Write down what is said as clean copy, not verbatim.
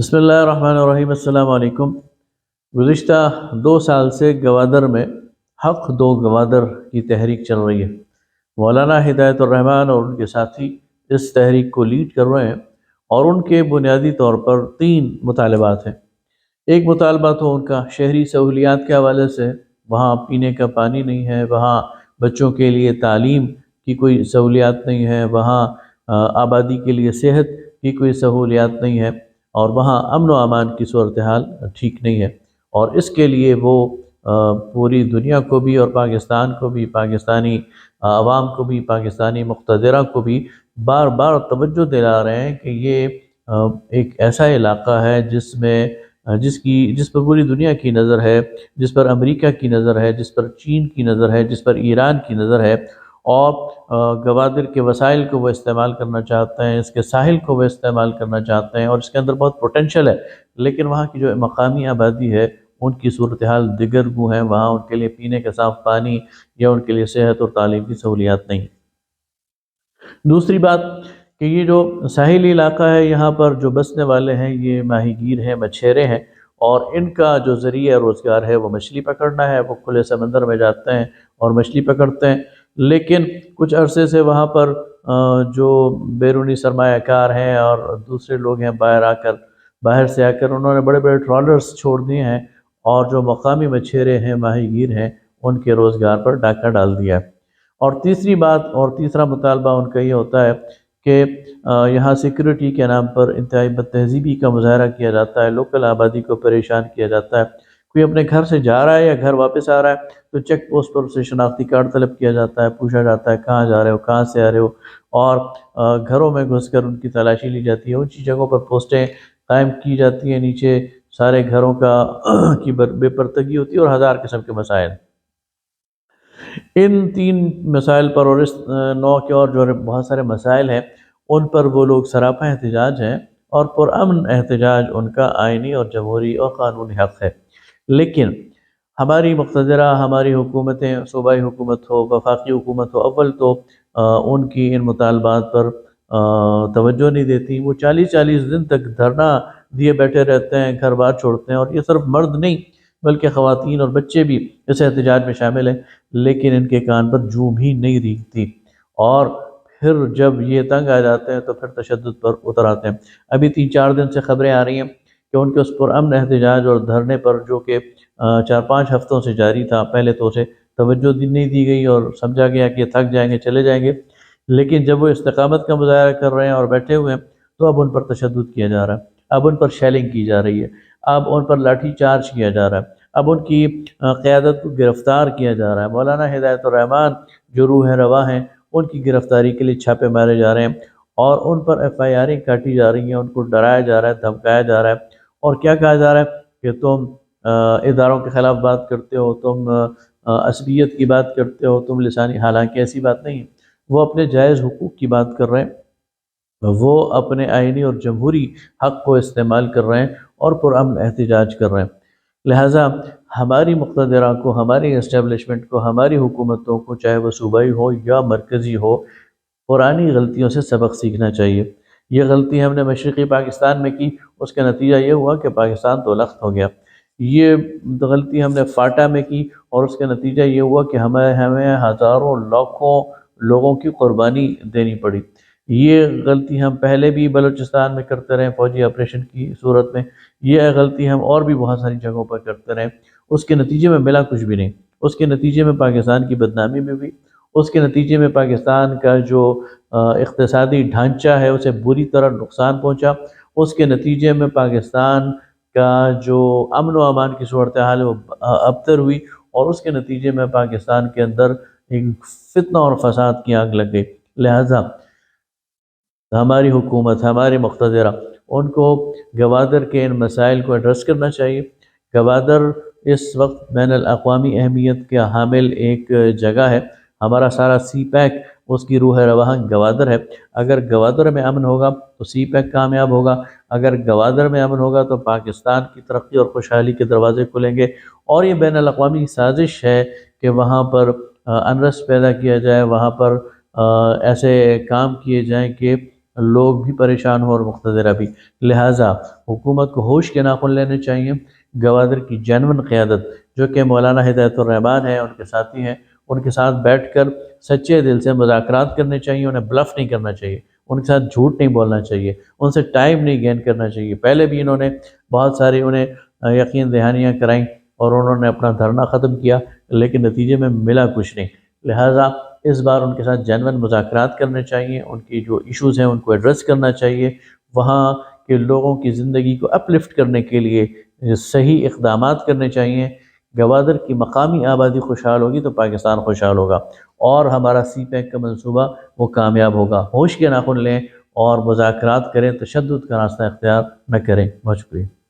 بسم اللہ الرحمن الرحیم۔ السلام علیکم۔ گزشتہ 2 سال سے گوادر میں حق دو گوادر کی تحریک چل رہی ہے۔ مولانا ہدایت الرحمن اور ان کے ساتھی اس تحریک کو لیڈ کر رہے ہیں، اور ان کے بنیادی طور پر 3 مطالبات ہیں۔ ایک مطالبہ تو ان کا شہری سہولیات کے حوالے سے، وہاں پینے کا پانی نہیں ہے، وہاں بچوں کے لیے تعلیم کی کوئی سہولیات نہیں ہے، وہاں آبادی کے لیے صحت کی کوئی سہولیات نہیں ہے، اور وہاں امن و امان کی صورتحال ٹھیک نہیں ہے۔ اور اس کے لیے وہ پوری دنیا کو بھی اور پاکستان کو بھی، پاکستانی عوام کو بھی، پاکستانی مقتدرہ کو بھی بار بار توجہ دلا رہے ہیں کہ یہ ایک ایسا علاقہ ہے جس پر پوری دنیا کی نظر ہے، جس پر امریکہ کی نظر ہے، جس پر چین کی نظر ہے، جس پر ایران کی نظر ہے، اور گوادر کے وسائل کو وہ استعمال کرنا چاہتے ہیں، اس کے ساحل کو وہ استعمال کرنا چاہتے ہیں، اور اس کے اندر بہت پوٹینشل ہے، لیکن وہاں کی جو مقامی آبادی ہے ان کی صورتحال دیگر گوں ہیں۔ وہاں ان کے لیے پینے کا صاف پانی یا ان کے لیے صحت اور تعلیم کی سہولیات نہیں۔ دوسری بات کہ یہ جو ساحلی علاقہ ہے، یہاں پر جو بسنے والے ہیں یہ ماہی گیر ہیں، مچھیرے ہیں، اور ان کا جو ذریعہ روزگار ہے وہ مچھلی پکڑنا ہے۔ وہ کھلے سمندر میں جاتے ہیں اور مچھلی پکڑتے ہیں، لیکن کچھ عرصے سے وہاں پر جو بیرونی سرمایہ کار ہیں اور دوسرے لوگ ہیں، باہر سے آ کر انہوں نے بڑے بڑے ٹرالرز چھوڑ دیے ہیں، اور جو مقامی مچھیرے ہیں، ماہی گیر ہیں، ان کے روزگار پر ڈاکہ ڈال دیا ہے۔ اور تیسری بات اور تیسرا مطالبہ ان کا یہ ہوتا ہے کہ یہاں سیکورٹی کے نام پر انتہائی بد تہذیبی کا مظاہرہ کیا جاتا ہے، لوکل آبادی کو پریشان کیا جاتا ہے۔ کوئی اپنے گھر سے جا رہا ہے یا گھر واپس آ رہا ہے تو چیک پوسٹ پر سے شناختی کارڈ طلب کیا جاتا ہے، پوچھا جاتا ہے کہاں جا رہے ہو، کہاں سے آ رہے ہو، اور گھروں میں گھس کر ان کی تلاشی لی جاتی ہے۔ اونچی جگہوں پر پوسٹیں قائم کی جاتی ہیں، نیچے سارے گھروں کی بے پردگی ہوتی ہے، اور ہزار قسم کے مسائل۔ ان 3 مسائل پر اور اس نوع کے اور جو بہت سارے مسائل ہیں ان پر وہ لوگ سراپا احتجاج ہیں، اور پرامن احتجاج ان کا آئینی اور جمہوری اور قانونی حق ہے۔ لیکن ہماری مقتدرہ، ہماری حکومتیں، صوبائی حکومت ہو، وفاقی حکومت ہو، اول تو ان کی ان مطالبات پر توجہ نہیں دیتی۔ وہ 40 دن تک دھرنا دیے بیٹھے رہتے ہیں، گھر بار چھوڑتے ہیں، اور یہ صرف مرد نہیں بلکہ خواتین اور بچے بھی اس احتجاج میں شامل ہیں، لیکن ان کے کان پر جوں بھی نہیں ریگتی۔ اور پھر جب یہ تنگ آ جاتے ہیں تو پھر تشدد پر اتر آتے ہیں۔ ابھی 3-4 دن سے خبریں آ رہی ہیں کہ ان کے اس پرامن احتجاج اور دھرنے پر، جو کہ 4-5 ہفتوں سے جاری تھا، پہلے تو اسے توجہ نہیں دی گئی اور سمجھا گیا کہ یہ تھک جائیں گے، چلے جائیں گے، لیکن جب وہ استقامت کا مظاہرہ کر رہے ہیں اور بیٹھے ہوئے ہیں تو اب ان پر تشدد کیا جا رہا ہے، اب ان پر شیلنگ کی جا رہی ہے، اب ان پر لاٹھی چارج کیا جا رہا ہے، اب ان کی قیادت کو گرفتار کیا جا رہا ہے۔ مولانا ہدایت الرحمن جو روح رواں ہیں، ان کی گرفتاری کے لیے چھاپے مارے جا رہے ہیں، اور ان پر FIR کاٹی جا رہی ہیں، ان کو ڈرایا جا رہا ہے، دھمکایا جا رہا ہے، اور کیا کہا جا رہا ہے کہ تم اداروں کے خلاف بات کرتے ہو، تم عصبیت کی بات کرتے ہو، تم لسانی۔ حالانکہ ایسی بات نہیں ہے، وہ اپنے جائز حقوق کی بات کر رہے ہیں، وہ اپنے آئینی اور جمہوری حق کو استعمال کر رہے ہیں اور پرامن احتجاج کر رہے ہیں۔ لہٰذا ہماری مقتدرہ کو، ہماری اسٹیبلشمنٹ کو، ہماری حکومتوں کو، چاہے وہ صوبائی ہو یا مرکزی ہو، پرانی غلطیوں سے سبق سیکھنا چاہیے۔ یہ غلطی ہم نے مشرقی پاکستان میں کی، اس کا نتیجہ یہ ہوا کہ پاکستان تو لخت ہو گیا۔ یہ غلطی ہم نے فاٹا میں کی، اور اس کا نتیجہ یہ ہوا کہ ہمیں ہزاروں لاکھوں لوگوں کی قربانی دینی پڑی۔ یہ غلطی ہم پہلے بھی بلوچستان میں کرتے رہے فوجی آپریشن کی صورت میں، یہ غلطی ہم اور بھی بہت ساری جگہوں پر کرتے رہے، اس کے نتیجے میں ملا کچھ بھی نہیں۔ اس کے نتیجے میں پاکستان کی بدنامی میں بھی، اس کے نتیجے میں پاکستان کا جو اقتصادی ڈھانچہ ہے اسے بری طرح نقصان پہنچا، اس کے نتیجے میں پاکستان کا جو امن و امان کی صورتحال ہے وہ ابتر ہوئی، اور اس کے نتیجے میں پاکستان کے اندر ایک فتنہ اور فساد کی آگ لگ گئی۔ لہٰذا ہماری حکومت، ہماری مقتدرہ، ان کو گوادر کے ان مسائل کو ایڈریس کرنا چاہیے۔ گوادر اس وقت بین الاقوامی اہمیت کے حامل ایک جگہ ہے۔ ہمارا سارا سی پیک، اس کی روح رواں گوادر ہے۔ اگر گوادر میں امن ہوگا تو سی پیک کامیاب ہوگا، اگر گوادر میں امن ہوگا تو پاکستان کی ترقی اور خوشحالی کے دروازے کھلیں گے۔ اور یہ بین الاقوامی سازش ہے کہ وہاں پر انرس پیدا کیا جائے، وہاں پر ایسے کام کیے جائیں کہ لوگ بھی پریشان ہوں اور مقتدرہ بھی۔ لہٰذا حکومت کو ہوش کے ناخن لینے چاہیے۔ گوادر کی جینون قیادت جو کہ مولانا ہدایت الرحمان ہیں، ان کے ساتھی ہیں، ان کے ساتھ بیٹھ کر سچے دل سے مذاکرات کرنے چاہیے، انہیں بلف نہیں کرنا چاہیے، ان کے ساتھ جھوٹ نہیں بولنا چاہیے، ان سے ٹائم نہیں گین کرنا چاہیے۔ پہلے بھی انہوں نے بہت ساری انہیں یقین دہانیاں کرائیں اور انہوں نے اپنا دھرنا ختم کیا، لیکن نتیجے میں ملا کچھ نہیں۔ لہٰذا اس بار ان کے ساتھ جینون مذاکرات کرنے چاہیے، ان کی جو ایشوز ہیں ان کو ایڈریس کرنا چاہیے، وہاں کے لوگوں کی زندگی کو اپلفٹ کرنے کے لیے صحیح اقدامات کرنے چاہیے۔ گوادر کی مقامی آبادی خوشحال ہوگی تو پاکستان خوشحال ہوگا، اور ہمارا سی پیک کا منصوبہ وہ کامیاب ہوگا۔ ہوش کے ناخن لیں اور مذاکرات کریں، تشدد کا راستہ اختیار نہ کریں۔ بہت شکریہ۔